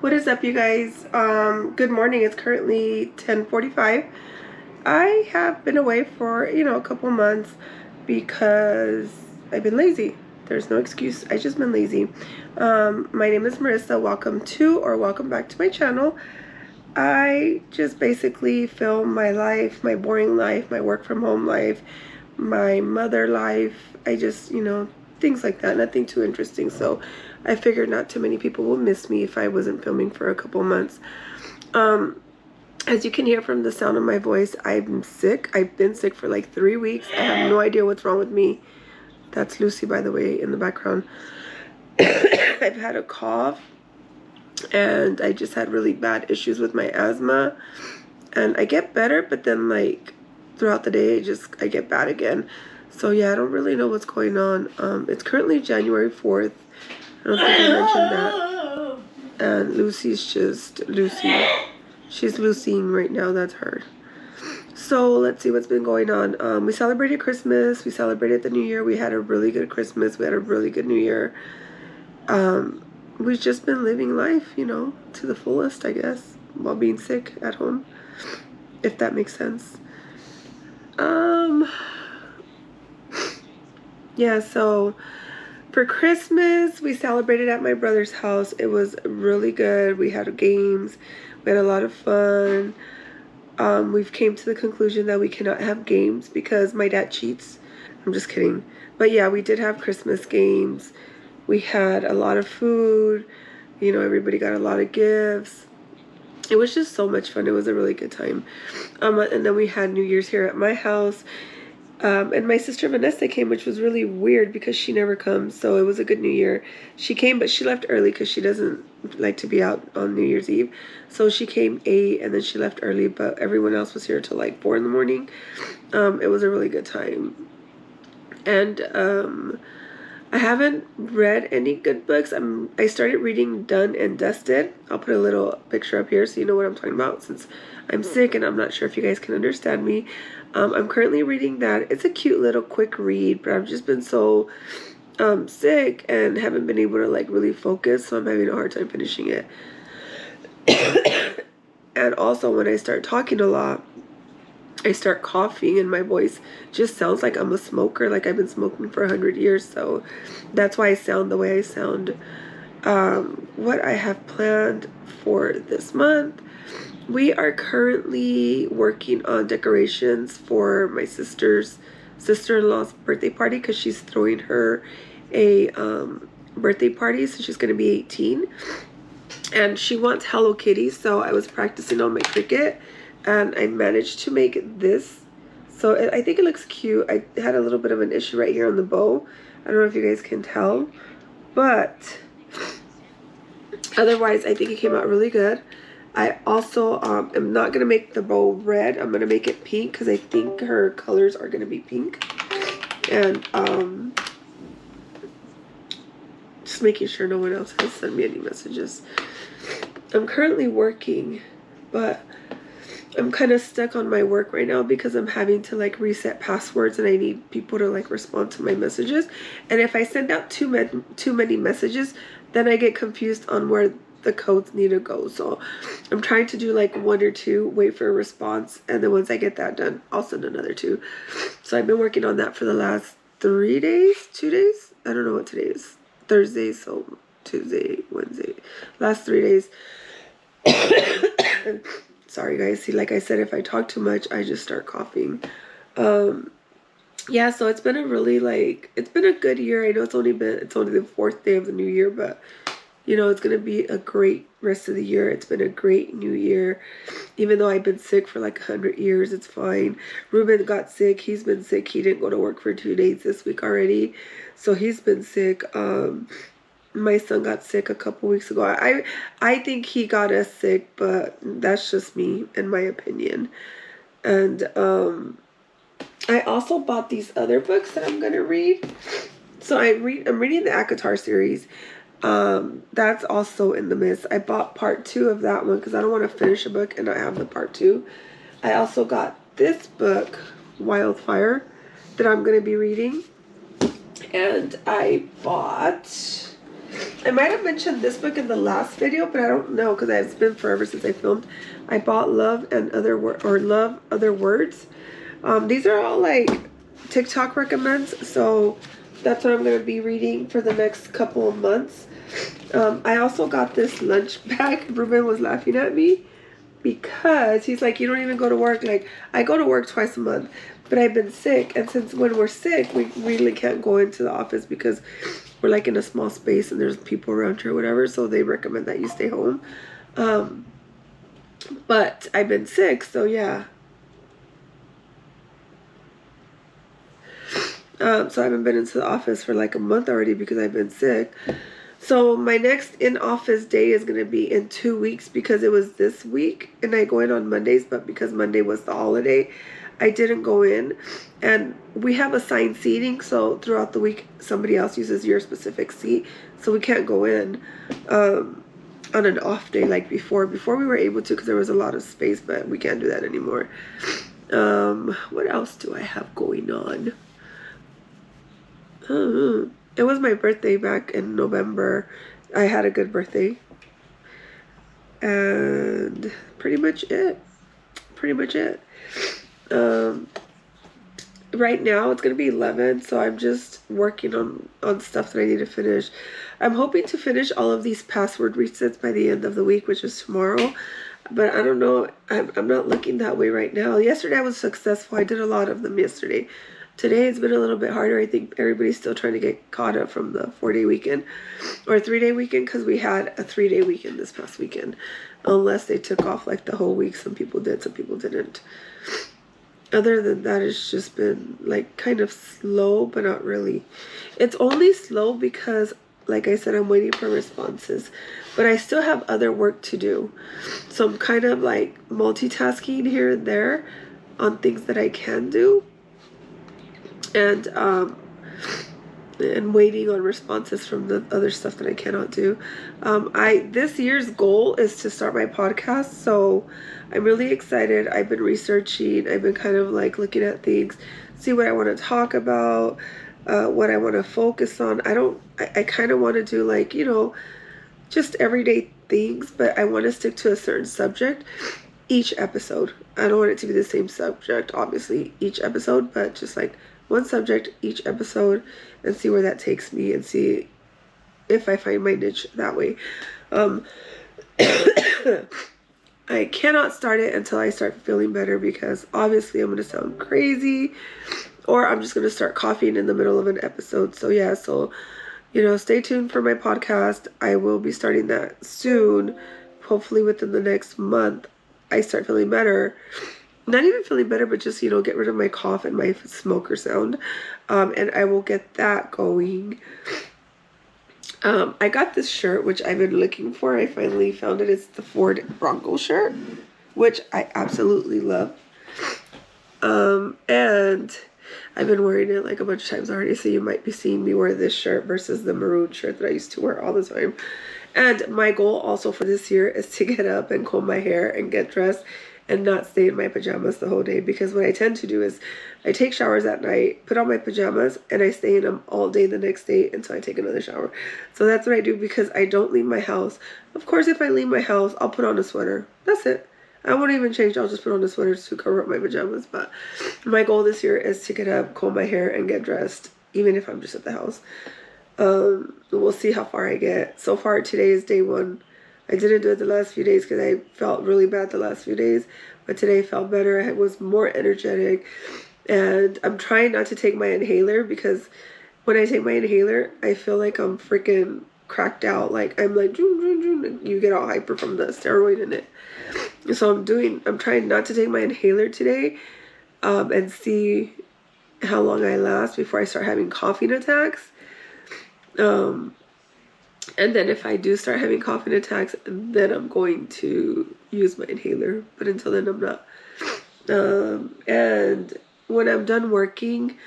What is up, you guys? Good morning. It's currently 10:45. I have been away for, a couple months because I've been lazy. There's no excuse. I just been lazy. My name is Marissa. Welcome to or welcome back to my channel. I just basically film my life, my boring life, my work from home life, my mother life. I just, things like that. Nothing too interesting. So I figured not too many people will miss me if I wasn't filming for a couple months. As you can hear from the sound of my voice, I'm sick. I've been sick for like 3 weeks. I have no idea what's wrong with me. That's Lucy, by the way, in the background. I've had a cough, and I just had really bad issues with my asthma. And I get better, but then like throughout the day, I get bad again. So yeah, I don't really know what's going on. It's currently January 4th. I don't think I mentioned that. And Lucy's just Lucy. She's Lucying right now. That's her. So let's see what's been going on. We celebrated Christmas. We celebrated the New Year. We had a really good Christmas. We had a really good New Year. We've just been living life, to the fullest, I guess, while being sick at home, if that makes sense. Yeah, so for Christmas, we celebrated at my brother's house. It was really good. We had games. We had a lot of fun. We've came to the conclusion that we cannot have games because my dad cheats. I'm just kidding. But yeah, we did have Christmas games. We had a lot of food. Everybody got a lot of gifts. It was just so much fun. It was a really good time. And then we had New Year's here at my house. And my sister Vanessa came, which was really weird because she never comes. So it was a good New Year. She came, but she left early because she doesn't like to be out on New Year's Eve. So she came 8 and then she left early, but everyone else was here till like 4 in the morning. It was a really good time. And I haven't read any good books. I started reading Done and Dusted. I'll put a little picture up here so you know what I'm talking about, since I'm sick and I'm not sure if you guys can understand me. I'm currently reading that. It's a cute little quick read, but I've just been so sick and haven't been able to like really focus, so I'm having a hard time finishing it. And also when I start talking a lot, I start coughing and my voice just sounds like I'm a smoker, like I've been smoking for 100 years. So that's why I sound the way I sound. What I have planned for this month, we are currently working on decorations for my sister-in-law's birthday party, because she's throwing her a birthday party, so she's going to be 18. And she wants Hello Kitty, so I was practicing on my Cricut. And I managed to make this. So I think it looks cute. I had a little bit of an issue right here on the bow. I don't know if you guys can tell. But otherwise, I think it came out really good. I also am not going to make the bow red. I'm going to make it pink because I think her colors are going to be pink. And just making sure no one else has sent me any messages. I'm currently working, but I'm kind of stuck on my work right now because I'm having to like reset passwords and I need people to like respond to my messages. And if I send out too many messages, then I get confused on where the codes need to go. So I'm trying to do like 1 or 2, wait for a response, and then once I get that done, I'll send another 2. So I've been working on that for the last 3 days, 2 days. I don't know what today is. Thursday, so Tuesday, Wednesday, last 3 days. Sorry guys, see, like I said, if I talk too much, I just start coughing. Yeah, so it's been a really it's been a good year. I know it's only the 4th day of the new year, but it's gonna be a great rest of the year. It's been a great new year, even though I've been sick for like 100 years. It's fine. Ruben got sick. He's been sick. He didn't go to work for 2 days this week already, so he's been sick. My son got sick a couple weeks ago. I think he got us sick, but that's just me, in my opinion. And I also bought these other books that I'm gonna read. So I'm reading the ACOTAR series. That's also in the mist. I bought part 2 of that one because I don't want to finish a book and not have the part 2. I also got this book, Wildfire, that I'm gonna be reading. And I bought I might have mentioned this book in the last video, but I don't know because it's been forever since I filmed. I bought Love Other Words. These are all like TikTok recommends, so that's what I'm going to be reading for the next couple of months. I also got this lunch bag. Ruben was laughing at me because he's like, you don't even go to work. Like, I go to work twice a month, but I've been sick, and since when we're sick, we really can't go into the office because we're like in a small space and there's people around here or whatever, so they recommend that you stay home. But I've been sick, so yeah. So I haven't been into the office for like a month already because I've been sick. So my next in-office day is going to be in 2 weeks because it was this week, and I go in on Mondays, but because Monday was the holiday, I didn't go in. And we have assigned seating, so throughout the week somebody else uses your specific seat, so we can't go in on an off day like before. Before we were able to because there was a lot of space, but we can't do that anymore. What else do I have going on? It was my birthday back in November. I had a good birthday. And pretty much it. Right now it's going to be 11, so I'm just working on stuff that I need to finish. I'm hoping to finish all of these password resets by the end of the week, which is tomorrow. But I don't know. I'm not looking that way right now. Yesterday I was successful. I did a lot of them yesterday. Today it's been a little bit harder. I think everybody's still trying to get caught up from the 4-day weekend or 3-day weekend, because we had a 3-day weekend this past weekend. Unless they took off like the whole week. Some people did, some people didn't. Other than that, it's just been like kind of slow, but not really. It's only slow because, like I said, I'm waiting for responses, but I still have other work to do. So I'm kind of like multitasking here and there on things that I can do. And waiting on responses from the other stuff that I cannot do. This year's goal is to start my podcast, so I'm really excited. I've been researching. I've been kind of like looking at things, see what I want to talk about, what I want to focus on. I kind of want to do like, you know, just everyday things, but I want to stick to a certain subject each episode. I don't want it to be the same subject, obviously, each episode, but just like one subject each episode and see where that takes me and see if I find my niche that way. I cannot start it until I start feeling better, because obviously I'm going to sound crazy, or I'm just going to start coughing in the middle of an episode. So yeah, so, you know, stay tuned for my podcast. I will be starting that soon. Hopefully within the next month I start feeling better. Not even feeling better, but just, you know, get rid of my cough and my smoker sound. And I will get that going. I got this shirt, which I've been looking for. I finally found it. It's the Ford Bronco shirt, which I absolutely love. And I've been wearing it like a bunch of times already, so you might be seeing me wear this shirt versus the maroon shirt that I used to wear all the time. And my goal also for this year is to get up and comb my hair and get dressed and not stay in my pajamas the whole day, because what I tend to do is I take showers at night, put on my pajamas, and I stay in them all day the next day until I take another shower. So that's what I do, because I don't leave my house. Of course, if I leave my house, I'll put on a sweater. That's it. I won't even change. I'll just put on a sweater to cover up my pajamas. But my goal this year is to get up, comb my hair, and get dressed, even if I'm just at the house. We'll see how far I get. So far, today is day 1. I didn't do it the last few days because I felt really bad the last few days, but today I felt better. I was more energetic, and I'm trying not to take my inhaler, because when I take my inhaler, I feel like I'm freaking cracked out. Like I'm like, you get all hyper from the steroid in it. So I'm trying not to take my inhaler today, and see how long I last before I start having coughing attacks. And then if I do start having coughing attacks, then I'm going to use my inhaler. But until then, I'm not. And when I'm done working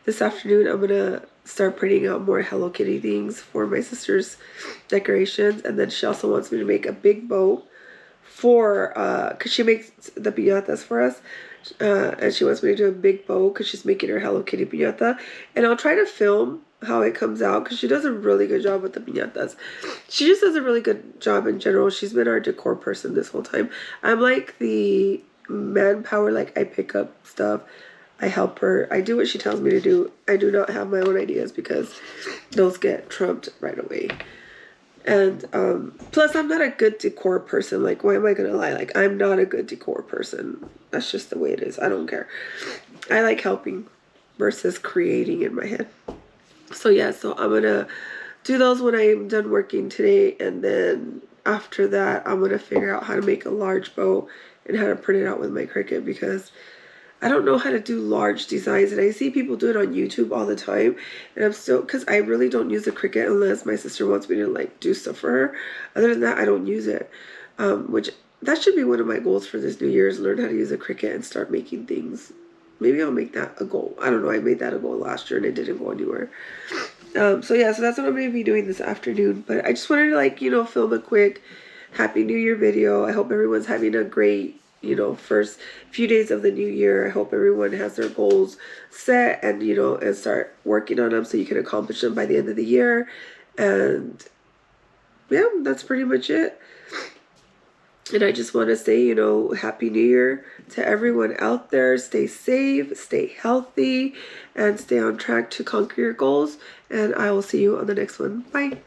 this afternoon, I'm going to start printing out more Hello Kitty things for my sister's decorations. And then she also wants me to make a big bow for, because she makes the piñatas for us. And she wants me to do a big bow because she's making her Hello Kitty piñata. And I'll try to film how it comes out, because she does a really good job with the piñatas. She just does a really good job in general. She's been our decor person this whole time. I'm like the manpower, like I pick up stuff, I help her, I do what she tells me to do. I do not have my own ideas because those get trumped right away. And plus I'm not a good decor person. Like, why am I gonna lie? Like, I'm not a good decor person. That's just the way it is. I don't care. I like helping versus creating in my head. So yeah, so I'm gonna do those when I'm done working today, and then after that I'm gonna figure out how to make a large bow and how to print it out with my Cricut, because I don't know how to do large designs, and I see people do it on YouTube all the time, and I'm still, because I really don't use the Cricut unless my sister wants me to like do stuff for her. Other than that, I don't use it, which that should be one of my goals for this new year, is learn how to use a Cricut and start making things. Maybe I'll make that a goal. I don't know. I made that a goal last year and it didn't go anywhere. So yeah, so that's what I'm going to be doing this afternoon. But I just wanted to, like, you know, film a quick Happy New Year video. I hope everyone's having a great, you know, first few days of the new year. I hope everyone has their goals set and, you know, and start working on them so you can accomplish them by the end of the year. And yeah, that's pretty much it. And I just want to say, you know, Happy New Year to everyone out there. Stay safe, stay healthy, and stay on track to conquer your goals. And I will see you on the next one. Bye.